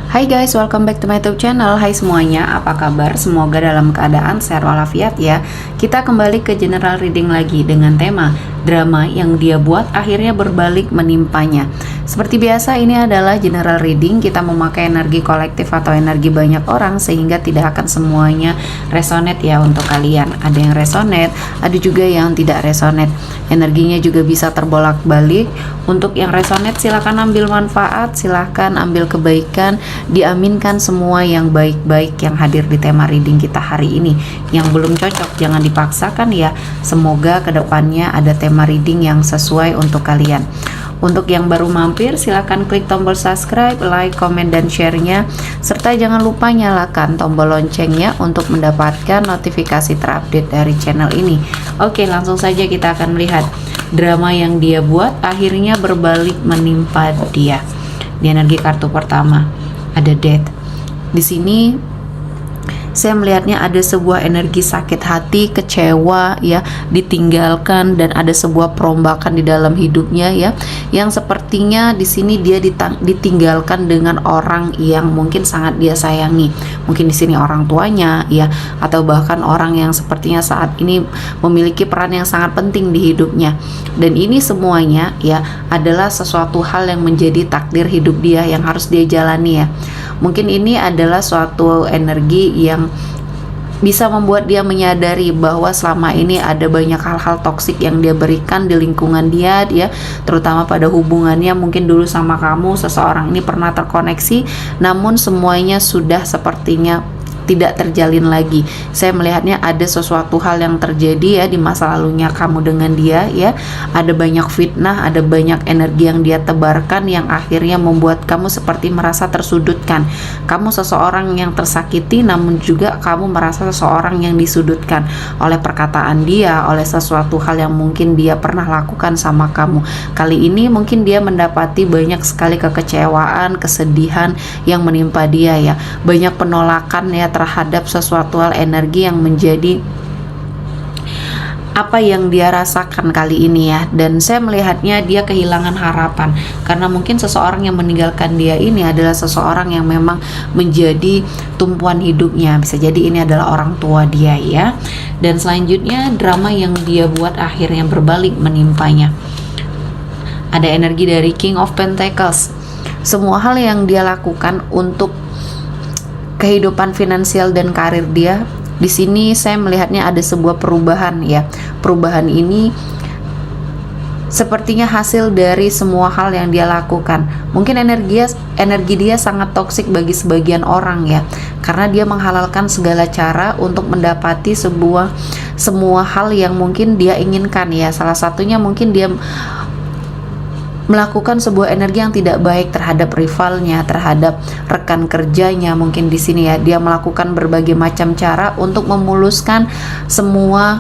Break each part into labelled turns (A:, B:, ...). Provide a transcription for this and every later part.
A: Hai guys, welcome back to my YouTube channel. Hai semuanya, apa kabar? Semoga dalam keadaan sehat walafiat ya. Kita kembali ke general reading lagi dengan tema drama yang dia buat akhirnya berbalik menimpanya. Seperti biasa, ini adalah general reading. Kita memakai energi kolektif atau energi banyak orang sehingga tidak akan semuanya resonate ya untuk kalian. Ada yang resonate, ada juga yang tidak resonate. Energinya juga bisa terbolak-balik. Untuk yang resonate silahkan ambil manfaat, silahkan ambil kebaikan, diaminkan semua yang baik-baik yang hadir di tema reading kita hari ini. Yang belum cocok jangan dipaksakan ya. Semoga kedepannya ada tema reading yang sesuai untuk kalian. Untuk yang baru mampir silahkan klik tombol subscribe, like, komen, dan share-nya, serta jangan lupa nyalakan tombol loncengnya untuk mendapatkan notifikasi terupdate dari channel ini. Oke, langsung saja kita akan melihat drama yang dia buat akhirnya berbalik menimpa dia. Di energi kartu pertama ada Death. Di sini saya melihatnya ada sebuah energi sakit hati, kecewa ya, ditinggalkan, dan ada sebuah perombakan di dalam hidupnya ya, yang sepertinya di sini dia ditinggalkan dengan orang yang mungkin sangat dia sayangi. Mungkin di sini orang tuanya ya, atau bahkan orang yang sepertinya saat ini memiliki peran yang sangat penting di hidupnya. Dan ini semuanya ya adalah sesuatu hal yang menjadi takdir hidup dia yang harus dia jalani ya. Mungkin ini adalah suatu energi yang bisa membuat dia menyadari bahwa selama ini ada banyak hal-hal toksik yang dia berikan di lingkungan dia, terutama pada hubungannya mungkin dulu sama kamu, seseorang ini pernah terkoneksi, namun semuanya sudah sepertinya tidak terjalin lagi. Saya melihatnya ada sesuatu hal yang terjadi ya di masa lalunya kamu dengan dia ya. Ada banyak fitnah, ada banyak energi yang dia tebarkan yang akhirnya membuat kamu seperti merasa tersudutkan. Kamu seseorang yang tersakiti, namun juga kamu merasa seseorang yang disudutkan oleh perkataan dia, oleh sesuatu hal yang mungkin dia pernah lakukan sama kamu. Kali ini mungkin dia mendapati banyak sekali kekecewaan, kesedihan yang menimpa dia ya. Banyak penolakan ya terhadap sesuatu hal energi yang menjadi apa yang dia rasakan kali ini ya. Dan saya melihatnya dia kehilangan harapan karena mungkin seseorang yang meninggalkan dia ini adalah seseorang yang memang menjadi tumpuan hidupnya. Bisa jadi ini adalah orang tua dia ya. Dan selanjutnya drama yang dia buat akhirnya berbalik menimpanya. Ada energi dari King of Pentacles. Semua hal yang dia lakukan untuk kehidupan finansial dan karir dia, di sini saya melihatnya ada sebuah perubahan ya. Perubahan ini sepertinya hasil dari semua hal yang dia lakukan. Mungkin energi dia sangat toksik bagi sebagian orang ya, karena dia menghalalkan segala cara untuk mendapati semua hal yang mungkin dia inginkan ya. Salah satunya mungkin dia melakukan sebuah energi yang tidak baik terhadap rivalnya, terhadap rekan kerjanya. Mungkin di sini ya dia melakukan berbagai macam cara untuk memuluskan semua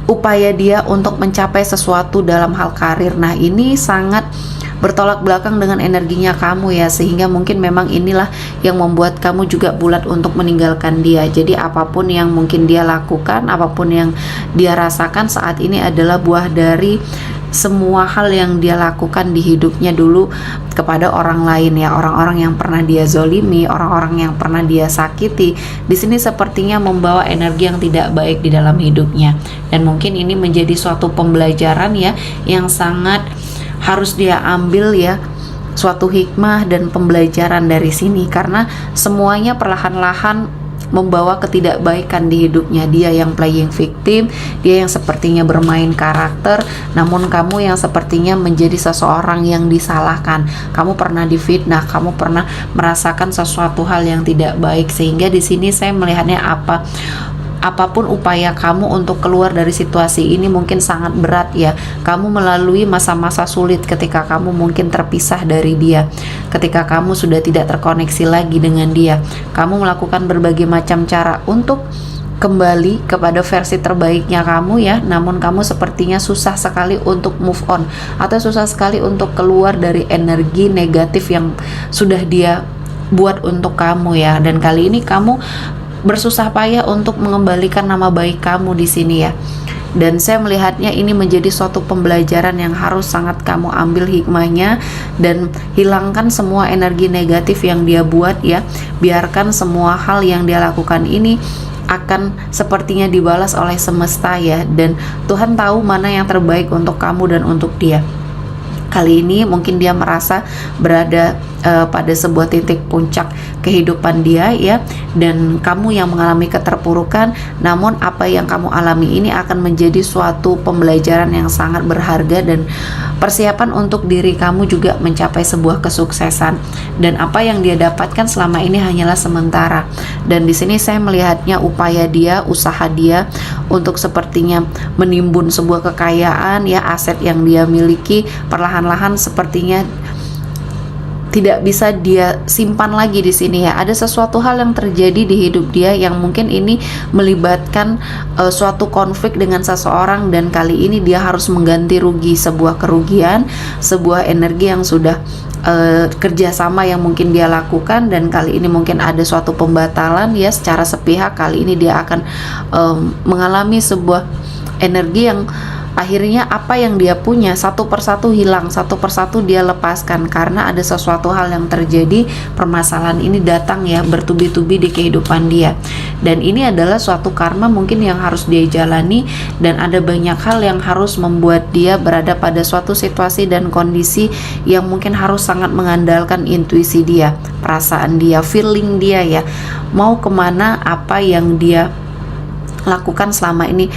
A: upaya dia untuk mencapai sesuatu dalam hal karir. Nah, ini sangat bertolak belakang dengan energinya kamu ya, sehingga mungkin memang inilah yang membuat kamu juga bulat untuk meninggalkan dia. Jadi apapun yang mungkin dia lakukan, apapun yang dia rasakan saat ini adalah buah dari semua hal yang dia lakukan di hidupnya dulu kepada orang lain ya, orang-orang yang pernah dia zolimi, orang-orang yang pernah dia sakiti. Di sini sepertinya membawa energi yang tidak baik di dalam hidupnya, dan mungkin ini menjadi suatu pembelajaran ya yang sangat harus dia ambil ya, suatu hikmah dan pembelajaran dari sini, karena semuanya perlahan-lahan membawa ketidakbaikan di hidupnya. Dia yang playing victim, dia yang sepertinya bermain karakter, namun kamu yang sepertinya menjadi seseorang yang disalahkan. Kamu pernah difitnah, kamu pernah merasakan sesuatu hal yang tidak baik, sehingga di sini saya melihatnya apapun upaya kamu untuk keluar dari situasi ini mungkin sangat berat ya. Kamu melalui masa-masa sulit ketika kamu mungkin terpisah dari dia, ketika kamu sudah tidak terkoneksi lagi dengan dia. Kamu melakukan berbagai macam cara untuk kembali kepada versi terbaiknya kamu ya, namun kamu sepertinya susah sekali untuk move on, atau susah sekali untuk keluar dari energi negatif yang sudah dia buat untuk kamu ya. Dan kali ini kamu bersusah payah untuk mengembalikan nama baik kamu di sini ya. Dan saya melihatnya ini menjadi suatu pembelajaran yang harus sangat kamu ambil hikmahnya, dan hilangkan semua energi negatif yang dia buat ya. Biarkan semua hal yang dia lakukan ini akan sepertinya dibalas oleh semesta ya, dan Tuhan tahu mana yang terbaik untuk kamu dan untuk dia. Kali ini mungkin dia merasa berada pada sebuah titik puncak kehidupan dia ya, dan kamu yang mengalami keterpurukan, namun apa yang kamu alami ini akan menjadi suatu pembelajaran yang sangat berharga dan persiapan untuk diri kamu juga mencapai sebuah kesuksesan. Dan apa yang dia dapatkan selama ini hanyalah sementara, dan di sini saya melihatnya upaya dia, usaha dia untuk sepertinya menimbun sebuah kekayaan ya, aset yang dia miliki perlahan-lahan sepertinya tidak bisa dia simpan lagi di sini ya. Ada sesuatu hal yang terjadi di hidup dia yang mungkin ini melibatkan suatu konflik dengan seseorang, dan kali ini dia harus mengganti rugi, sebuah kerugian, sebuah energi yang sudah kerjasama yang mungkin dia lakukan, dan kali ini mungkin ada suatu pembatalan ya secara sepihak. Kali ini dia akan mengalami sebuah energi yang akhirnya apa yang dia punya satu persatu hilang, satu persatu dia lepaskan karena ada sesuatu hal yang terjadi. Permasalahan ini datang ya bertubi-tubi di kehidupan dia, dan ini adalah suatu karma mungkin yang harus dia jalani, dan ada banyak hal yang harus membuat dia berada pada suatu situasi dan kondisi yang mungkin harus sangat mengandalkan intuisi dia, perasaan dia, feeling dia ya, mau kemana, apa yang dia lakukan selama ini,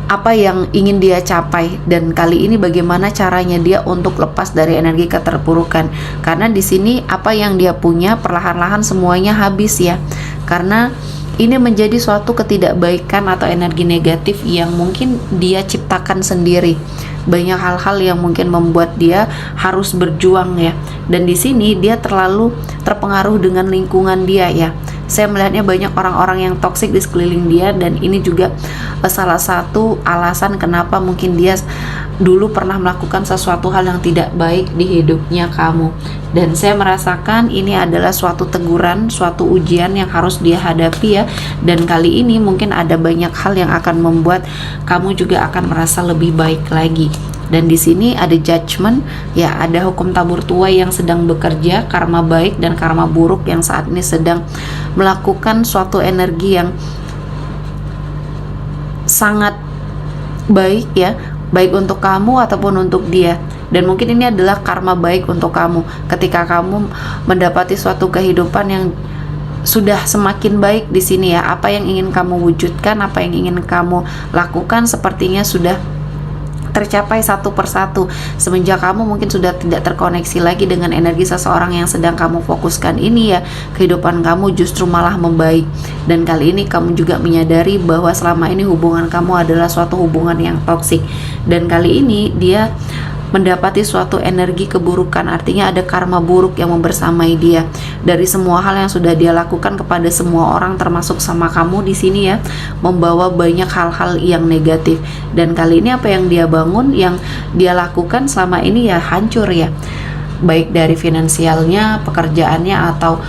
A: apa yang ingin dia capai, dan kali ini bagaimana caranya dia untuk lepas dari energi keterpurukan. Karena di sini apa yang dia punya perlahan-lahan semuanya habis ya, karena ini menjadi suatu ketidakbaikan atau energi negatif yang mungkin dia ciptakan sendiri. Banyak hal-hal yang mungkin membuat dia harus berjuang ya, dan di sini dia terlalu terpengaruh dengan lingkungan dia ya. Saya melihatnya banyak orang-orang yang toksik di sekeliling dia, dan ini juga salah satu alasan kenapa mungkin dia dulu pernah melakukan sesuatu hal yang tidak baik di hidupnya kamu. Dan saya merasakan ini adalah suatu teguran, suatu ujian yang harus dia hadapi ya, dan kali ini mungkin ada banyak hal yang akan membuat kamu juga akan merasa lebih baik lagi. Dan di sini ada judgment ya, ada hukum tabur tuai yang sedang bekerja, karma baik dan karma buruk yang saat ini sedang melakukan suatu energi yang sangat baik ya, baik untuk kamu ataupun untuk dia. Dan mungkin ini adalah karma baik untuk kamu ketika kamu mendapati suatu kehidupan yang sudah semakin baik di sini ya. Apa yang ingin kamu wujudkan, apa yang ingin kamu lakukan sepertinya sudah tercapai satu persatu semenjak kamu mungkin sudah tidak terkoneksi lagi dengan energi seseorang yang sedang kamu fokuskan ini ya. Kehidupan kamu justru malah membaik, dan kali ini kamu juga menyadari bahwa selama ini hubungan kamu adalah suatu hubungan yang toksik, dan kali ini dia mendapati suatu energi keburukan, artinya ada karma buruk yang membersamai dia dari semua hal yang sudah dia lakukan kepada semua orang, termasuk sama kamu di sini ya, membawa banyak hal-hal yang negatif. Dan kali ini apa yang dia bangun, yang dia lakukan selama ini ya hancur ya, baik dari finansialnya, pekerjaannya, atau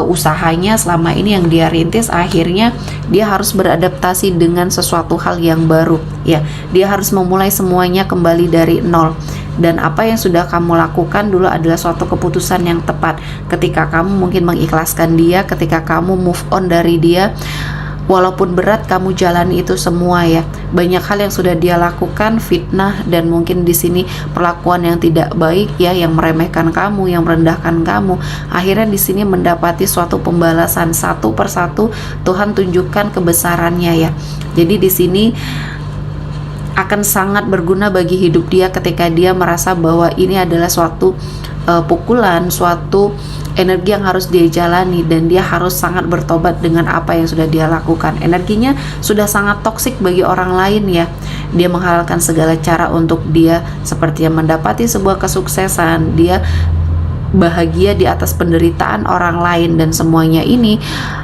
A: usahanya selama ini yang dia rintis. Akhirnya dia harus beradaptasi dengan sesuatu hal yang baru ya, dia harus memulai semuanya kembali dari nol. Dan apa yang sudah kamu lakukan dulu adalah suatu keputusan yang tepat ketika kamu mungkin mengikhlaskan dia, ketika kamu move on dari dia. Walaupun berat kamu jalani itu semua ya. Banyak hal yang sudah dia lakukan, fitnah, dan mungkin di sini perlakuan yang tidak baik ya, yang meremehkan kamu, yang merendahkan kamu. Akhirnya di sini mendapati suatu pembalasan satu persatu. Tuhan tunjukkan kebesarannya ya. Jadi di sini akan sangat berguna bagi hidup dia ketika dia merasa bahwa ini adalah suatu pukulan, suatu energi yang harus dia jalani, dan dia harus sangat bertobat dengan apa yang sudah dia lakukan. Energinya sudah sangat toksik bagi orang lain ya. Dia menghalalkan segala cara untuk dia seperti yang mendapati sebuah kesuksesan. Dia bahagia di atas penderitaan orang lain, dan semuanya ini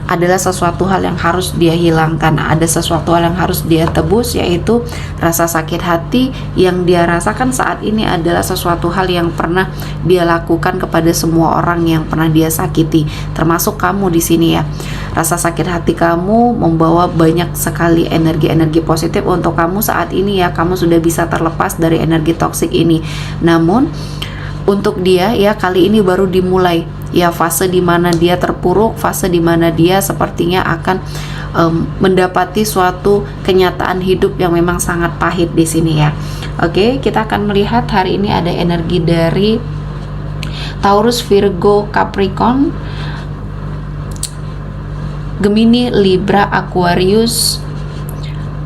A: adalah sesuatu hal yang harus dia hilangkan. Ada sesuatu hal yang harus dia tebus, yaitu rasa sakit hati yang dia rasakan saat ini adalah sesuatu hal yang pernah dia lakukan kepada semua orang yang pernah dia sakiti, termasuk kamu di sini ya. Rasa sakit hati kamu membawa banyak sekali energi-energi positif untuk kamu saat ini ya. Kamu sudah bisa terlepas dari energi toksik ini. Namun untuk dia ya, kali ini baru dimulai ya fase dimana dia terpuruk, fase dimana dia sepertinya akan mendapati suatu kenyataan hidup yang memang sangat pahit di sini ya. Oke, kita akan melihat hari ini ada energi dari Taurus, Virgo, Capricorn, Gemini, Libra, Aquarius,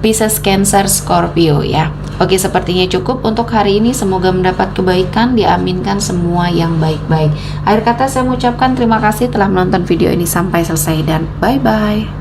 A: Pisces, Cancer, Scorpio ya. Oke, sepertinya cukup untuk hari ini. Semoga mendapat kebaikan, diaminkan semua yang baik-baik. Akhir kata saya mengucapkan terima kasih telah menonton video ini sampai selesai dan bye-bye.